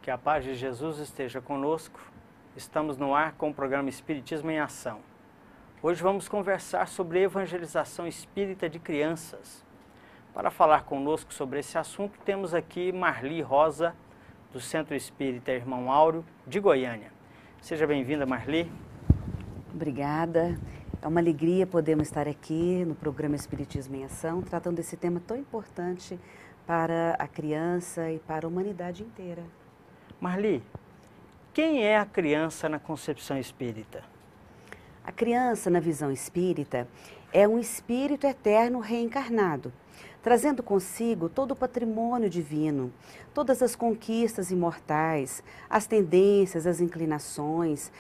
Que a paz de Jesus esteja conosco. Estamos no ar com o programa Espiritismo em Ação. Hoje vamos conversar sobre evangelização espírita de crianças. Para falar conosco sobre esse assunto, temos aqui Marli Rosa, do Centro Espírita Irmão Áureo, de Goiânia. Seja bem-vinda, Marli. Obrigada. É uma alegria podermos estar aqui no programa Espiritismo em Ação, tratando desse tema tão importante para a criança e para a humanidade inteira. Marli, quem é a criança na concepção espírita? A criança, na visão espírita, é um espírito eterno reencarnado, trazendo consigo todo o patrimônio divino, todas as conquistas imortais, as tendências, as inclinações,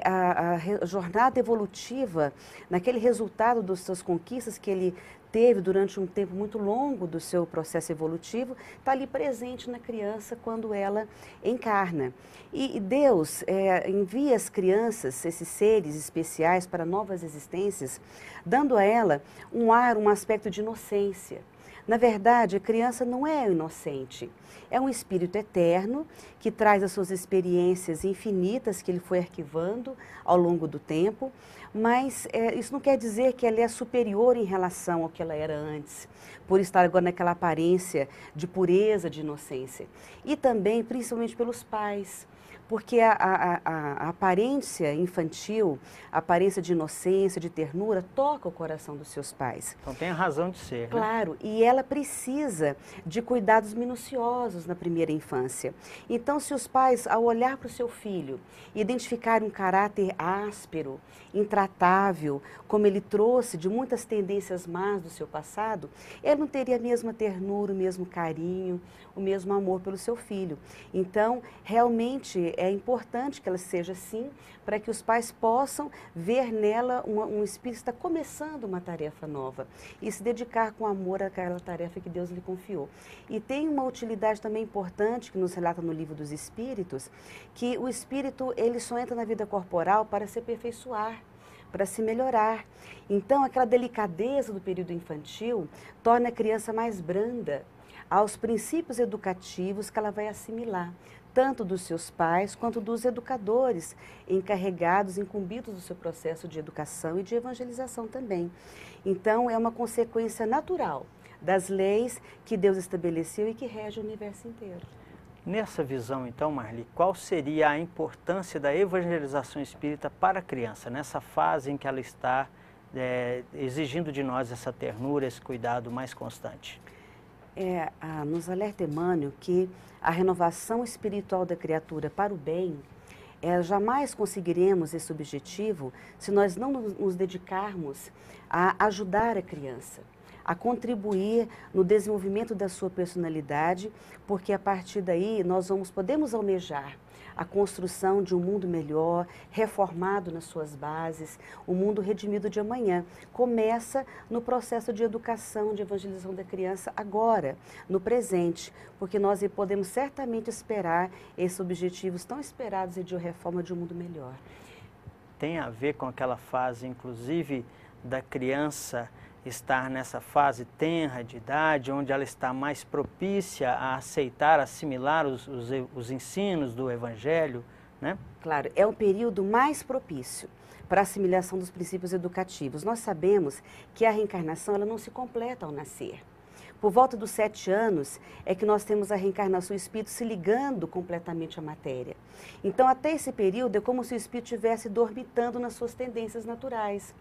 a jornada evolutiva, naquele resultado das suas conquistas que ele teve durante um tempo muito longo do seu processo evolutivo, está ali presente na criança quando ela encarna. E Deus envia as crianças, esses seres especiais, para novas existências, dando a ela um ar, um aspecto de inocência. Na verdade, a criança não é inocente, é um espírito eterno que traz as suas experiências infinitas que ele foi arquivando ao longo do tempo, mas isso não quer dizer que ela é superior em relação ao que ela era antes, por estar agora naquela aparência de pureza, de inocência. E também, principalmente pelos pais, porque a aparência infantil, a aparência de inocência, de ternura, toca o coração dos seus pais. Então tem a razão de ser, Claro, né? E ela precisa de cuidados minuciosos na primeira infância. Então, se os pais, ao olhar para o seu filho, identificarem um caráter áspero, intratável, como ele trouxe de muitas tendências más do seu passado, ele não teria a mesma ternura, o mesmo carinho, o mesmo amor pelo seu filho. Então, realmente é importante que ela seja assim, para que os pais possam ver nela um espírito que está começando uma tarefa nova e se dedicar com amor àquela tarefa que Deus lhe confiou. E tem uma utilidade também importante que nos relata no Livro dos Espíritos, que o espírito ele só entra na vida corporal para se aperfeiçoar, para se melhorar. Então, aquela delicadeza do período infantil torna a criança mais branda aos princípios educativos que ela vai assimilar, tanto dos seus pais quanto dos educadores encarregados, incumbidos do seu processo de educação e de evangelização também. Então, é uma consequência natural das leis que Deus estabeleceu e que rege o universo inteiro. Nessa visão, então, Marli, qual seria a importância da evangelização espírita para a criança, nessa fase em que ela está exigindo de nós essa ternura, esse cuidado mais constante? Nos alerta Emmanuel que a renovação espiritual da criatura para o bem, jamais conseguiremos esse objetivo se nós não nos dedicarmos a ajudar a criança, a contribuir no desenvolvimento da sua personalidade, porque a partir daí nós podemos almejar a construção de um mundo melhor, reformado nas suas bases, um mundo redimido de amanhã. Começa no processo de educação, de evangelização da criança agora, no presente, porque nós podemos certamente esperar esses objetivos tão esperados de reforma de um mundo melhor. Tem a ver com aquela fase, inclusive, da criança estar nessa fase tenra de idade, onde ela está mais propícia a aceitar, assimilar os ensinos do Evangelho, né? Claro, é o período mais propício para a assimilação dos princípios educativos. Nós sabemos que a reencarnação ela não se completa ao nascer. Por volta dos 7 anos é que nós temos a reencarnação, o espírito se ligando completamente à matéria. Então, até esse período é como se o espírito estivesse dormitando nas suas tendências naturais.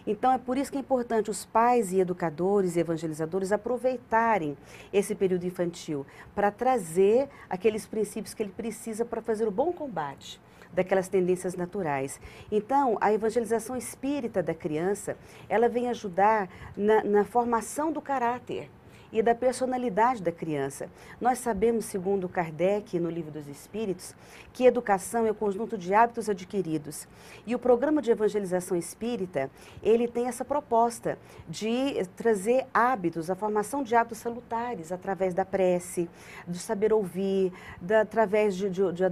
Então, é por isso que é importante os pais e educadores e evangelizadores aproveitarem esse período infantil para trazer aqueles princípios que ele precisa para fazer o bom combate daquelas tendências naturais. Então, a evangelização espírita da criança, ela vem ajudar na formação do caráter e da personalidade da criança. Nós sabemos, segundo Kardec, no Livro dos Espíritos, que educação é o conjunto de hábitos adquiridos. E o programa de evangelização espírita, ele tem essa proposta de trazer hábitos, a formação de hábitos salutares, através da prece, do saber ouvir, através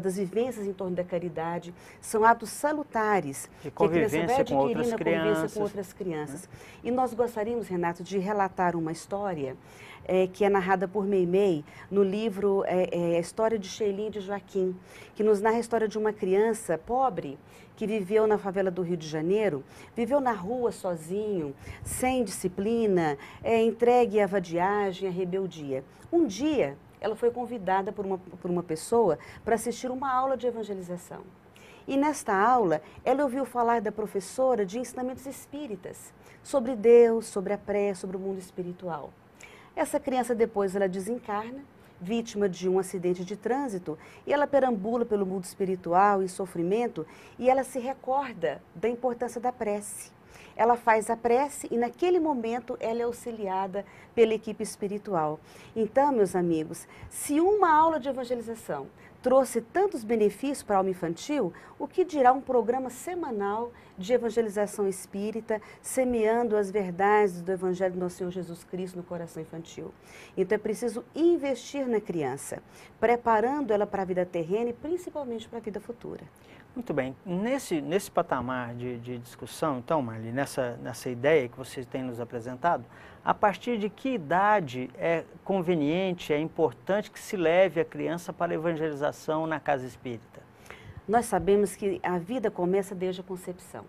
das vivências em torno da caridade. São hábitos salutares de que a criança vai adquirindo convivência com outras crianças. E nós gostaríamos, Renato, de relatar uma história que é narrada por Meimei no livro A História de Xelim de Joaquim, que nos narra a história de uma criança pobre que viveu na favela do Rio de Janeiro, viveu na rua sozinho, sem disciplina, entregue à vadiagem, à rebeldia. Um dia, ela foi convidada por uma pessoa para assistir uma aula de evangelização. E nesta aula, ela ouviu falar da professora de ensinamentos espíritas, sobre Deus, sobre a prece, sobre o mundo espiritual. Essa criança depois ela desencarna, vítima de um acidente de trânsito, e ela perambula pelo mundo espiritual e sofrimento, e ela se recorda da importância da prece. Ela faz a prece e naquele momento ela é auxiliada pela equipe espiritual. Então, meus amigos, se uma aula de evangelização trouxe tantos benefícios para a alma infantil, o que dirá um programa semanal de evangelização espírita, semeando as verdades do Evangelho do nosso Senhor Jesus Cristo no coração infantil. Então é preciso investir na criança, preparando ela para a vida terrena e principalmente para a vida futura. Muito bem. Nesse patamar de discussão, então, Marli, nessa ideia que você tem nos apresentado, a partir de que idade é conveniente, é importante que se leve a criança para a evangelização na casa espírita? Nós sabemos que a vida começa desde a concepção.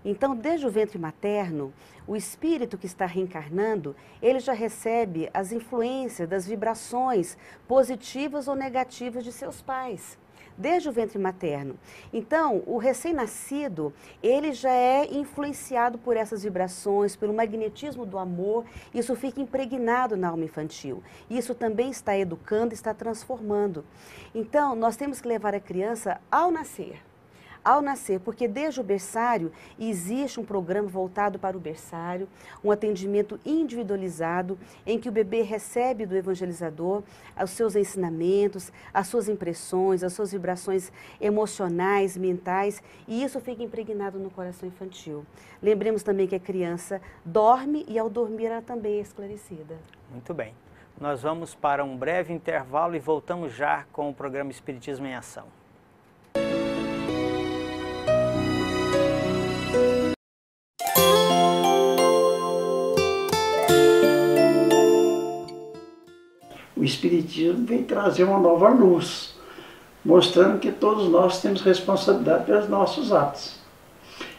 Então, desde o ventre materno, o espírito que está reencarnando, ele já recebe as influências das vibrações positivas ou negativas de seus pais. Desde o ventre materno. Então, o recém-nascido, ele já é influenciado por essas vibrações, pelo magnetismo do amor, isso fica impregnado na alma infantil. Isso também está educando, está transformando. Então, nós temos que levar a criança ao nascer, porque desde o berçário existe um programa voltado para o berçário, um atendimento individualizado em que o bebê recebe do evangelizador os seus ensinamentos, as suas impressões, as suas vibrações emocionais, mentais, e isso fica impregnado no coração infantil. Lembremos também que a criança dorme e ao dormir ela também é esclarecida. Muito bem. Nós vamos para um breve intervalo e voltamos já com o programa Espiritismo em Ação. O Espiritismo vem trazer uma nova luz, mostrando que todos nós temos responsabilidade pelos nossos atos.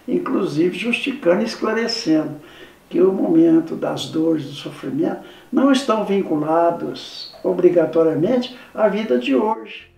Inclusive justificando e esclarecendo que o momento das dores, do sofrimento, não estão vinculados obrigatoriamente à vida de hoje.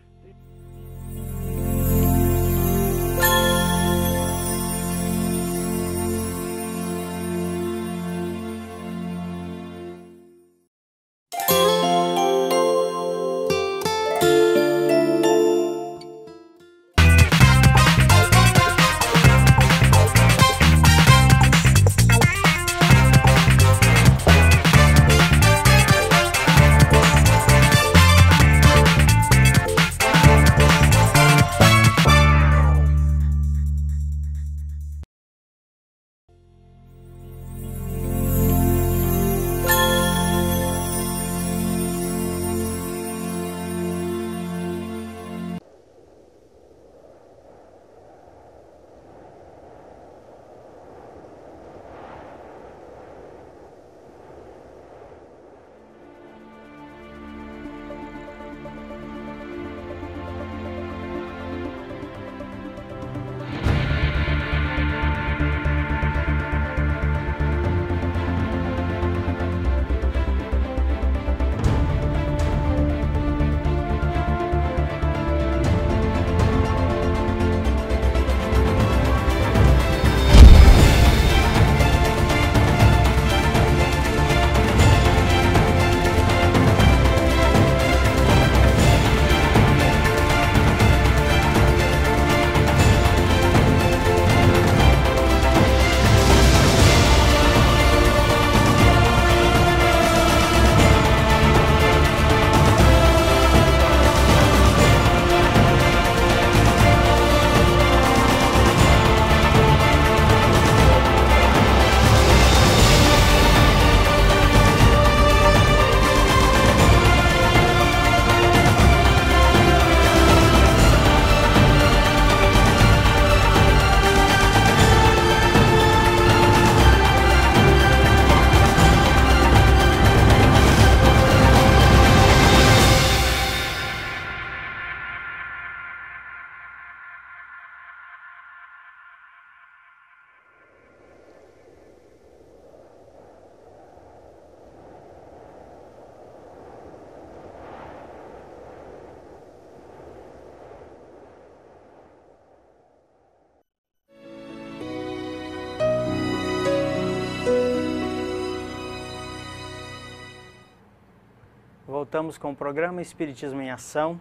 voltamos com o programa Espiritismo em Ação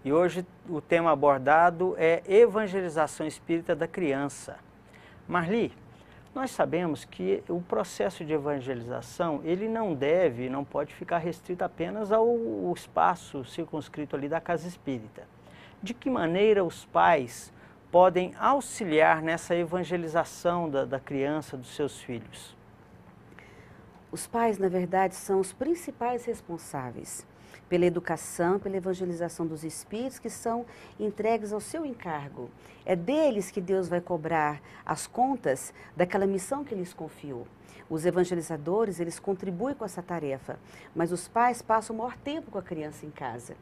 e hoje o tema abordado é evangelização espírita da criança. Marli, nós sabemos que o processo de evangelização, ele não pode ficar restrito apenas ao espaço circunscrito ali da casa espírita. De que maneira os pais podem auxiliar nessa evangelização da criança, dos seus filhos? Os pais, na verdade, são os principais responsáveis pela educação, pela evangelização dos espíritos que são entregues ao seu encargo. É deles que Deus vai cobrar as contas daquela missão que lhes confiou. Os evangelizadores, eles contribuem com essa tarefa, mas os pais passam o maior tempo com a criança em casa.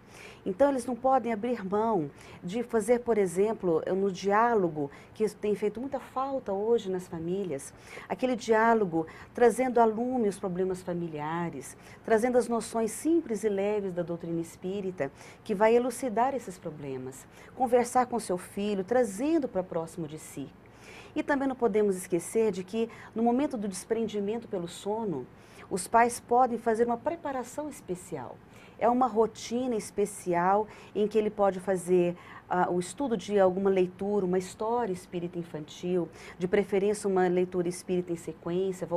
Então, eles não podem abrir mão de fazer, por exemplo, no diálogo, que tem feito muita falta hoje nas famílias, aquele diálogo trazendo à lume os problemas familiares, trazendo as noções simples e leves da doutrina espírita, que vai elucidar esses problemas. Conversar com seu filho, trazendo para próximo de si. E também não podemos esquecer de que, no momento do desprendimento pelo sono, os pais podem fazer uma preparação especial. É uma rotina especial em que ele pode fazer o estudo de alguma leitura, uma história espírita infantil, de preferência uma leitura espírita em sequência,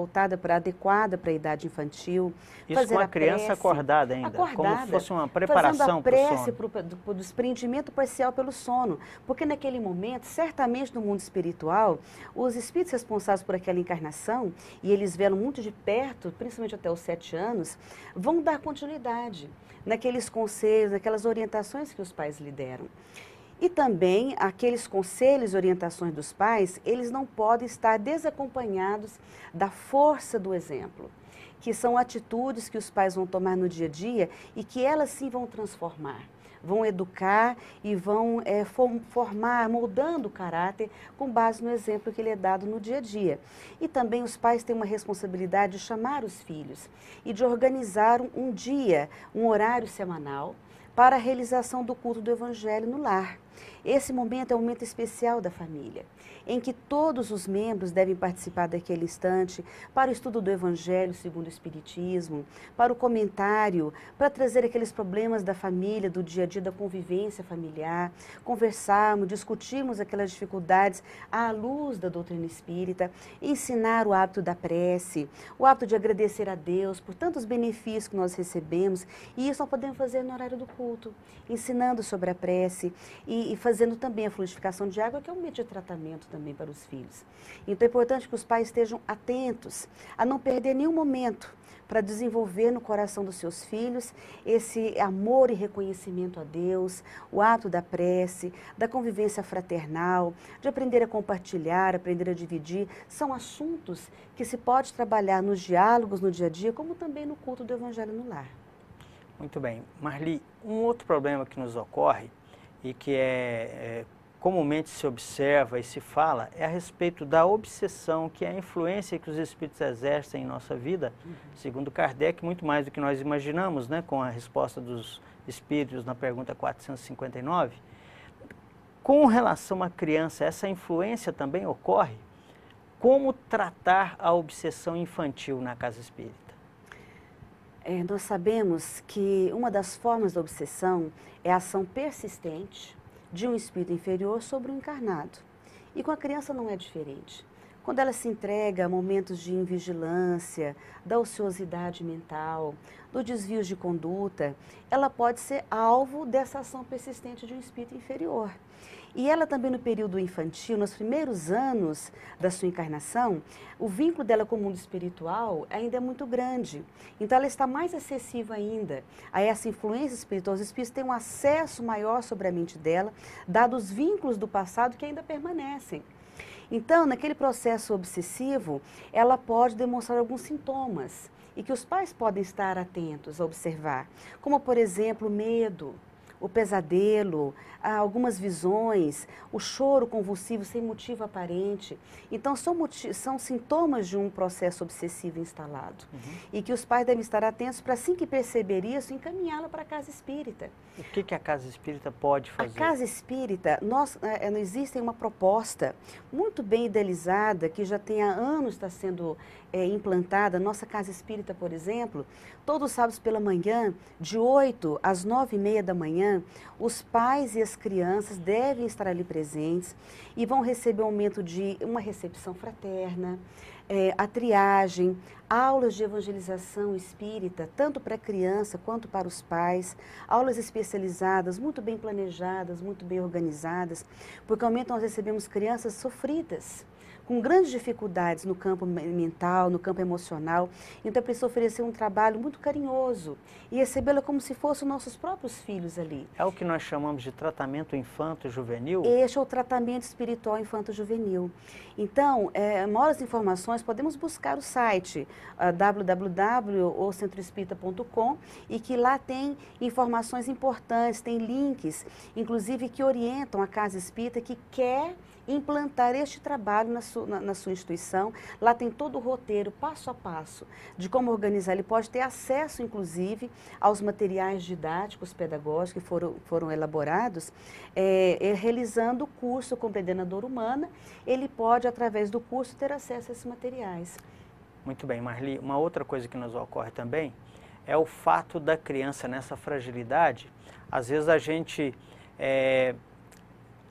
adequada para a idade infantil. Isso com a criança acordada ainda, como se fosse uma preparação para o sono. Fazendo a prece para o desprendimento parcial pelo sono, porque naquele momento, certamente no mundo espiritual, os espíritos responsáveis por aquela encarnação, e eles velam muito de perto, principalmente até os 7 anos, vão dar continuidade naqueles conselhos, naquelas orientações que os pais lhe deram. E também aqueles conselhos e orientações dos pais, eles não podem estar desacompanhados da força do exemplo, que são atitudes que os pais vão tomar no dia a dia e que elas sim vão transformar, vão educar e vão formar, moldando o caráter com base no exemplo que lhe é dado no dia a dia. E também os pais têm uma responsabilidade de chamar os filhos e de organizar um dia, um horário semanal, para a realização do culto do Evangelho no lar. Esse momento é um momento especial da família, em que todos os membros devem participar daquele instante para o estudo do Evangelho segundo o Espiritismo, para o comentário, para trazer aqueles problemas da família, do dia a dia, da convivência familiar, conversarmos, discutirmos aquelas dificuldades à luz da doutrina espírita, ensinar o hábito da prece, o hábito de agradecer a Deus por tantos benefícios que nós recebemos, e isso nós podemos fazer no horário do culto, ensinando sobre a prece e fazendo também a fluidificação de água, que é um meio de tratamento também para os filhos. Então é importante que os pais estejam atentos a não perder nenhum momento para desenvolver no coração dos seus filhos esse amor e reconhecimento a Deus, o ato da prece, da convivência fraternal, de aprender a compartilhar, aprender a dividir. São assuntos que se pode trabalhar nos diálogos no dia a dia, como também no culto do Evangelho no lar. Muito bem. Marli, um outro problema que nos ocorre e que comumente se observa e se fala é a respeito da obsessão, que é a influência que os espíritos exercem em nossa vida, segundo Kardec, muito mais do que nós imaginamos, né, com a resposta dos espíritos na pergunta 459. Com relação à criança, essa influência também ocorre? Como tratar a obsessão infantil na casa espírita? Nós sabemos que uma das formas da obsessão é a ação persistente de um espírito inferior sobre um encarnado. E com a criança não é diferente. Quando ela se entrega a momentos de invigilância, da ociosidade mental, do desvio de conduta, ela pode ser alvo dessa ação persistente de um espírito inferior. E ela também no período infantil, nos primeiros anos da sua encarnação, o vínculo dela com o mundo espiritual ainda é muito grande. Então ela está mais acessível ainda a essa influência espiritual. Os espíritos têm um acesso maior sobre a mente dela, dados os vínculos do passado que ainda permanecem. Então, naquele processo obsessivo, ela pode demonstrar alguns sintomas e que os pais podem estar atentos a observar, como, por exemplo, o medo, o pesadelo, algumas visões, o choro convulsivo sem motivo aparente. Então, são sintomas de um processo obsessivo instalado. E que os pais devem estar atentos para, assim que perceber isso, encaminhá-la para a casa espírita. O que a casa espírita pode fazer? A casa espírita, existe uma proposta muito bem idealizada, que já tem há anos está sendo implantada, nossa casa espírita, por exemplo, todos os sábados pela manhã, de 8 às 9h30 da manhã, os pais e as crianças devem estar ali presentes e vão receber um momento de uma recepção fraterna, a triagem, aulas de evangelização espírita, tanto para a criança quanto para os pais, aulas especializadas, muito bem planejadas, muito bem organizadas, porque realmente nós recebemos crianças sofridas, com grandes dificuldades no campo mental, no campo emocional. Então é preciso oferecer um trabalho muito carinhoso e recebê-la como se fossem nossos próprios filhos ali. É o que nós chamamos de tratamento infanto-juvenil? Este é o tratamento espiritual infanto-juvenil. Então, maiores informações, podemos buscar o site www.ocentroespírita.com e que lá tem informações importantes, tem links, inclusive que orientam a Casa Espírita que quer implantar este trabalho na sua instituição. Lá tem todo o roteiro, passo a passo, de como organizar. Ele pode ter acesso, inclusive, aos materiais didáticos, pedagógicos que foram elaborados, realizando o curso Compreendendo a Dor Humana. Ele pode, através do curso, ter acesso a esses materiais. Muito bem, Marli. Uma outra coisa que nos ocorre também é o fato da criança nessa fragilidade. Às vezes a gente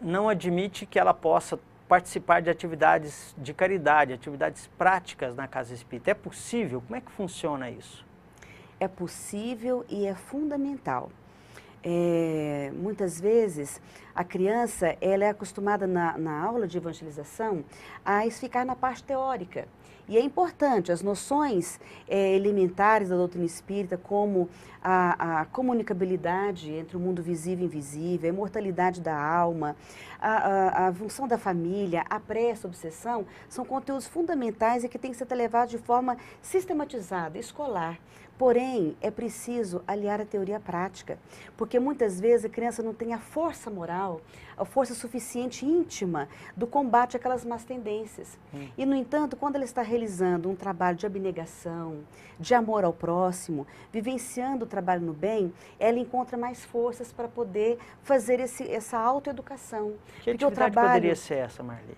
não admite que ela possa participar de atividades de caridade, atividades práticas na Casa Espírita. É possível? Como é que funciona isso? É possível e é fundamental. Muitas vezes a criança ela é acostumada na aula de evangelização a ficar na parte teórica. E é importante, as noções elementares da doutrina espírita, como a comunicabilidade entre o mundo visível e invisível, a imortalidade da alma, a função da família, a prece, a obsessão, são conteúdos fundamentais e que têm que ser levados de forma sistematizada, escolar. Porém, é preciso aliar a teoria à prática, porque muitas vezes a criança não tem a força moral, a força suficiente íntima do combate àquelas más tendências. E, no entanto, quando ela está realizando um trabalho de abnegação, de amor ao próximo, vivenciando o trabalho no bem, ela encontra mais forças para poder fazer essa autoeducação. Que atividade poderia ser essa, Marli?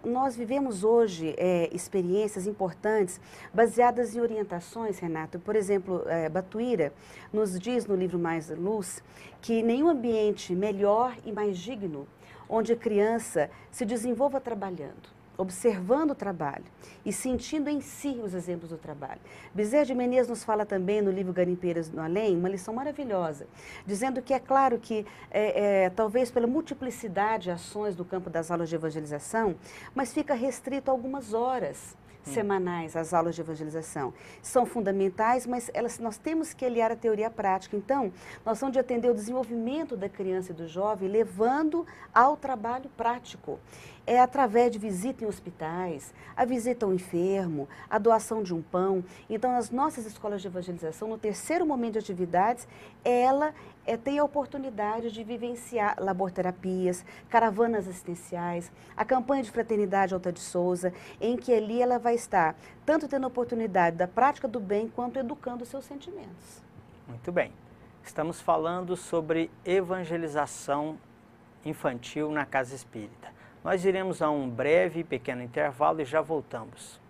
Nós vivemos hoje experiências importantes baseadas em orientações, Renato. Por exemplo, Batuíra nos diz no livro Mais Luz que nenhum ambiente melhor e mais digno onde a criança se desenvolva trabalhando, observando o trabalho e sentindo em si os exemplos do trabalho. Bezerra de Menezes nos fala também no livro Garimpeiras no Além, uma lição maravilhosa, dizendo que é claro que, talvez pela multiplicidade de ações do campo das aulas de evangelização, mas fica restrito a algumas horas semanais as aulas de evangelização. São fundamentais, mas nós temos que aliar a teoria à prática. Então, nós vamos atender o desenvolvimento da criança e do jovem, levando ao trabalho prático. É através de visita em hospitais, a visita ao enfermo, a doação de um pão. Então, nas nossas escolas de evangelização, no terceiro momento de atividades, ela tem a oportunidade de vivenciar laborterapias, caravanas assistenciais, a campanha de fraternidade Alta de Souza, em que ali ela vai estar tanto tendo a oportunidade da prática do bem, quanto educando os seus sentimentos. Muito bem. Estamos falando sobre evangelização infantil na Casa Espírita. Nós iremos a um breve e pequeno intervalo e já voltamos.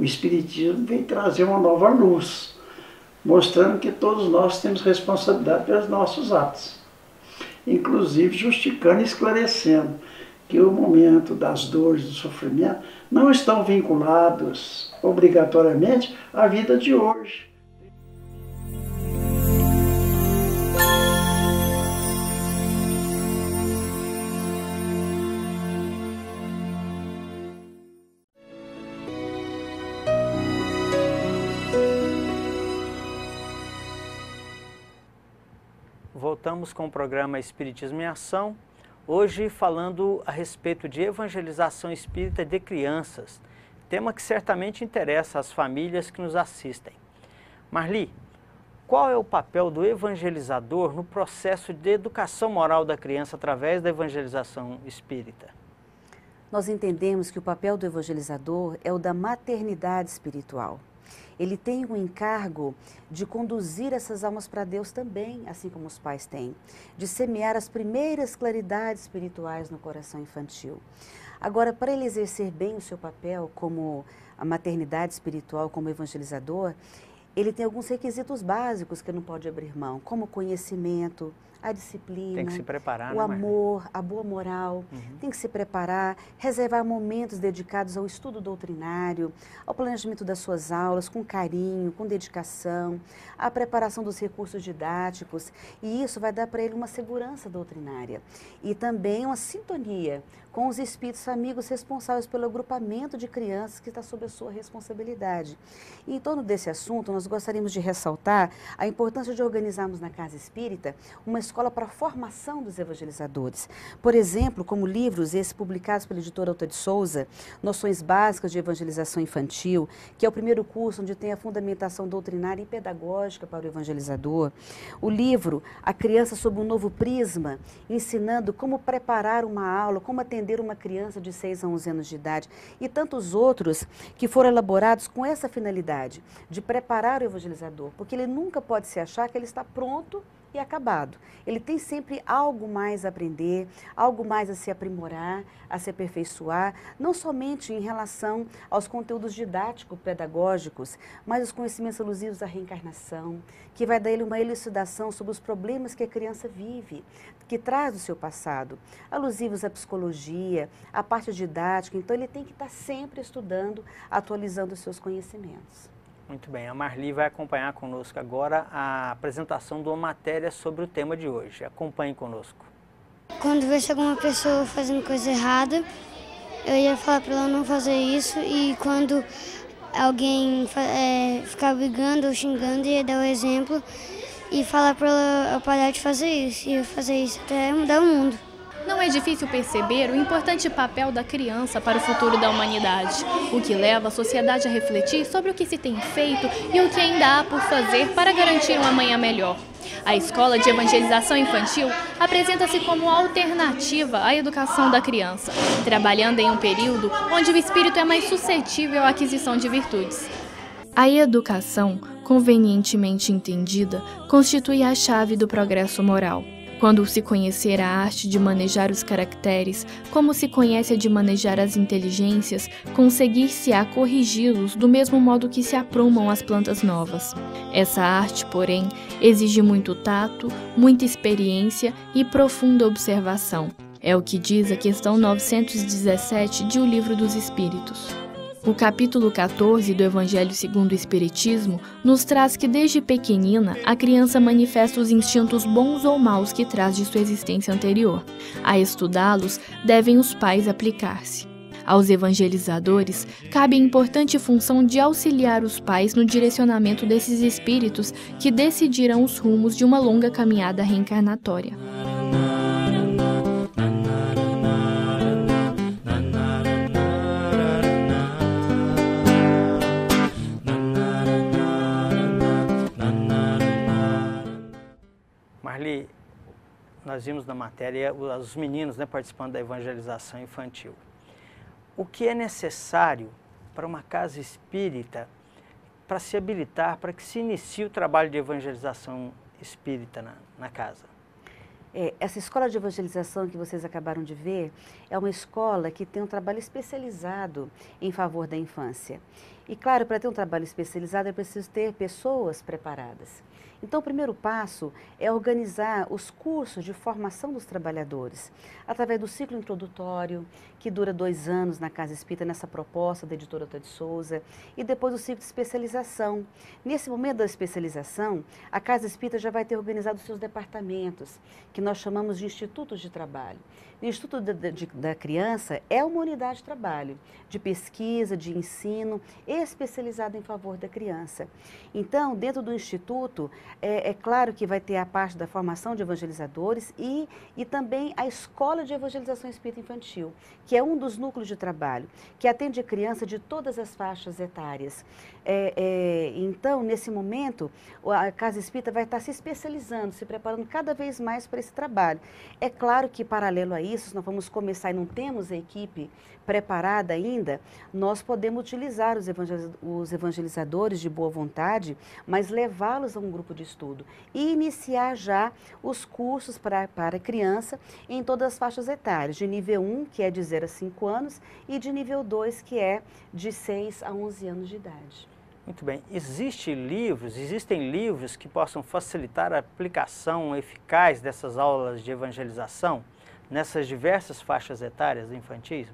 Espiritismo vem trazer uma nova luz, mostrando que todos nós temos responsabilidade pelos nossos atos, inclusive justificando e esclarecendo que o momento das dores, do sofrimento, não estão vinculados obrigatoriamente à vida de hoje. Voltamos com o programa Espiritismo em Ação, hoje falando a respeito de evangelização espírita de crianças, tema que certamente interessa às famílias que nos assistem. Marli, qual é o papel do evangelizador no processo de educação moral da criança através da evangelização espírita? Nós entendemos que o papel do evangelizador é o da maternidade espiritual. Ele tem o encargo de conduzir essas almas para Deus também, assim como os pais têm, de semear as primeiras claridades espirituais no coração infantil. Agora, para ele exercer bem o seu papel como a maternidade espiritual, como evangelizador, ele tem alguns requisitos básicos que não pode abrir mão, como o conhecimento, a disciplina, tem que se preparar, o amor, a boa moral, tem que se preparar, reservar momentos dedicados ao estudo doutrinário, ao planejamento das suas aulas, com carinho, com dedicação, à preparação dos recursos didáticos, e isso vai dar para ele uma segurança doutrinária e também uma sintonia com os espíritos amigos responsáveis pelo agrupamento de crianças que está sob a sua responsabilidade. E em torno desse assunto, nós gostaríamos de ressaltar a importância de organizarmos na Casa Espírita uma escola para a formação dos evangelizadores. Por exemplo, como livros esses publicados pela editora Alta de Souza, Noções Básicas de Evangelização Infantil, que é o primeiro curso onde tem a fundamentação doutrinária e pedagógica para o evangelizador. O livro A Criança sob um Novo Prisma, ensinando como preparar uma aula, como atender uma criança de 6 a 11 anos de idade, e tantos outros que foram elaborados com essa finalidade, de preparar o evangelizador, porque ele nunca pode se achar que ele está pronto e acabado. Ele tem sempre algo mais a aprender, algo mais a se aprimorar, a se aperfeiçoar, não somente em relação aos conteúdos didático-pedagógicos, mas os conhecimentos alusivos à reencarnação, que vai dar ele uma elucidação sobre os problemas que a criança vive, que traz do seu passado, alusivos à psicologia, à parte didática. Então ele tem que estar sempre estudando, atualizando os seus conhecimentos. Muito bem, a Marli vai acompanhar conosco agora a apresentação de uma matéria sobre o tema de hoje. Acompanhe conosco. Quando visse alguma pessoa fazendo coisa errada, eu ia falar para ela não fazer isso, e quando alguém ficar brigando ou xingando, ia dar o exemplo e falar para ela parar de fazer isso, e eu fazer isso até mudar o mundo. Não é difícil perceber o importante papel da criança para o futuro da humanidade, o que leva a sociedade a refletir sobre o que se tem feito e o que ainda há por fazer para garantir um amanhã melhor. A Escola de Evangelização Infantil apresenta-se como alternativa à educação da criança, trabalhando em um período onde o espírito é mais suscetível à aquisição de virtudes. A educação, convenientemente entendida, constitui a chave do progresso moral. Quando se conhecer a arte de manejar os caracteres, como se conhece a de manejar as inteligências, conseguir-se-á corrigi-los do mesmo modo que se aprumam as plantas novas. Essa arte, porém, exige muito tato, muita experiência e profunda observação. É o que diz a questão 917 de O Livro dos Espíritos. O capítulo 14 do Evangelho segundo o Espiritismo nos traz que desde pequenina a criança manifesta os instintos bons ou maus que traz de sua existência anterior. A estudá-los devem os pais aplicar-se. Aos evangelizadores cabe a importante função de auxiliar os pais no direcionamento desses espíritos que decidirão os rumos de uma longa caminhada reencarnatória. Marli, nós vimos na matéria os meninos, participando da evangelização infantil. O que é necessário para uma casa espírita para se habilitar, para que se inicie o trabalho de evangelização espírita na casa? Essa escola de evangelização que vocês acabaram de ver é uma escola que tem um trabalho especializado em favor da infância. E claro, para ter um trabalho especializado é preciso ter pessoas preparadas. Então, o primeiro passo é organizar os cursos de formação dos trabalhadores, através do ciclo introdutório, que dura 2 anos na Casa Espírita, nessa proposta da editora Ota de Souza, e depois o ciclo de especialização. Nesse momento da especialização, a Casa Espírita já vai ter organizado os seus departamentos, que nós chamamos de institutos de trabalho. O Instituto da Criança é uma unidade de trabalho, de pesquisa, de ensino, especializada em favor da criança. Então, dentro do Instituto, é claro que vai ter a parte da formação de evangelizadores e também a Escola de Evangelização Espírita Infantil, que é um dos núcleos de trabalho, que atende a criança de todas as faixas etárias. Então, nesse momento, a Casa Espírita vai estar se especializando, se preparando cada vez mais para esse trabalho. É claro que, paralelo a isso, se nós vamos começar e não temos a equipe preparada ainda, nós podemos utilizar os evangelizadores de boa vontade, mas levá-los a um grupo de estudo e iniciar já os cursos para a criança em todas as faixas etárias, de nível 1, que é de 0 a 5 anos, e de nível 2, que é de 6 a 11 anos de idade. Muito bem. Existem livros que possam facilitar a aplicação eficaz dessas aulas de evangelização nessas diversas faixas etárias infantis?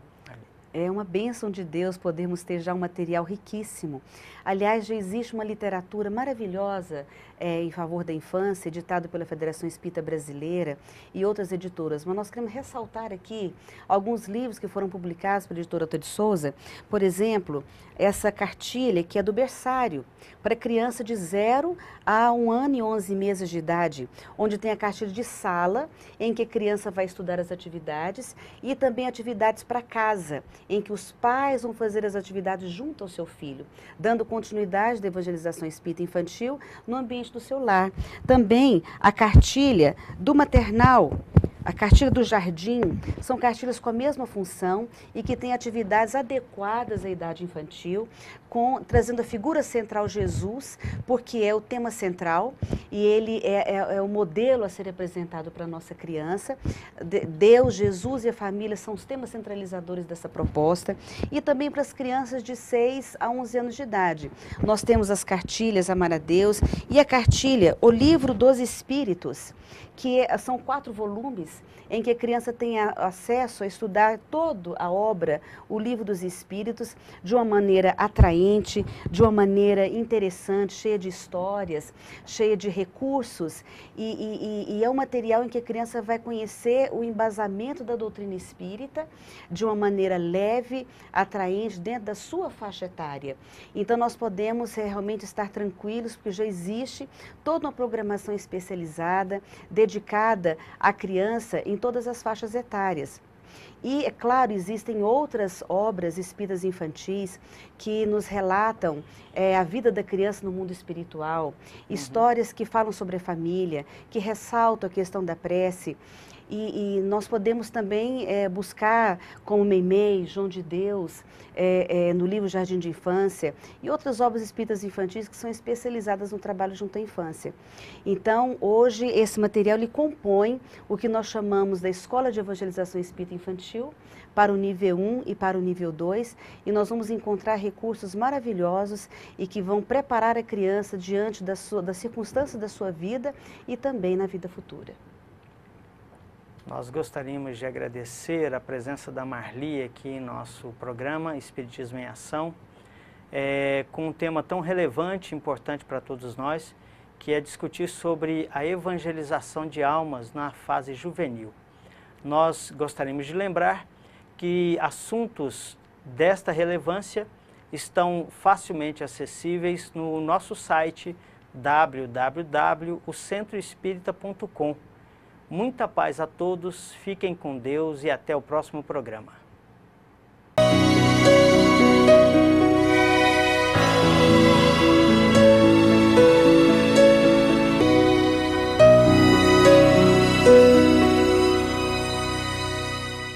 É uma bênção de Deus podermos ter já um material riquíssimo. Aliás, já existe uma literatura maravilhosa em favor da infância, editado pela Federação Espírita Brasileira e outras editoras. Mas nós queremos ressaltar aqui alguns livros que foram publicados pela editora Ota de Souza. Por exemplo, essa cartilha que é do berçário, para criança de 0 a 1 ano e 11 meses de idade, onde tem a cartilha de sala, em que a criança vai estudar as atividades, e também atividades para casa, em que os pais vão fazer as atividades junto ao seu filho, dando continuidade da evangelização espírita infantil no ambiente do seu lar. Também a cartilha do maternal, a cartilha do jardim, são cartilhas com a mesma função e que têm atividades adequadas à idade infantil, trazendo a figura central Jesus, porque é o tema central e ele é o modelo a ser apresentado para a nossa criança. Deus, Jesus e a família são os temas centralizadores dessa proposta, e também para as crianças de 6 a 11 anos de idade. Nós temos as cartilhas Amar a Deus e a cartilha O Livro dos Espíritos, que são 4 volumes em que a criança tem acesso a estudar toda a obra, o Livro dos Espíritos, de uma maneira atraente, de uma maneira interessante, cheia de histórias, cheia de recursos, e é um material em que a criança vai conhecer o embasamento da doutrina espírita de uma maneira leve, atraente, dentro da sua faixa etária. Então nós podemos realmente estar tranquilos, porque já existe toda uma programação especializada, dedicada à criança em todas as faixas etárias. E, é claro, existem outras obras espíritas infantis que nos relatam a vida da criança no mundo espiritual, histórias que falam sobre a família, que ressaltam a questão da prece. E nós podemos também buscar, como Meimei, João de Deus, no livro Jardim de Infância, e outras obras espíritas infantis que são especializadas no trabalho junto à infância. Então, hoje, esse material ele compõe o que nós chamamos da Escola de Evangelização Espírita Infantil, para o nível 1 e para o nível 2, e nós vamos encontrar recursos maravilhosos e que vão preparar a criança diante das circunstâncias da sua vida e também na vida futura. Nós gostaríamos de agradecer a presença da Marli aqui em nosso programa Espiritismo em Ação, com um tema tão relevante e importante para todos nós, que é discutir sobre a evangelização de almas na fase juvenil. Nós gostaríamos de lembrar que assuntos desta relevância estão facilmente acessíveis no nosso site www.ocentroespirita.com. Muita paz a todos, fiquem com Deus e até o próximo programa.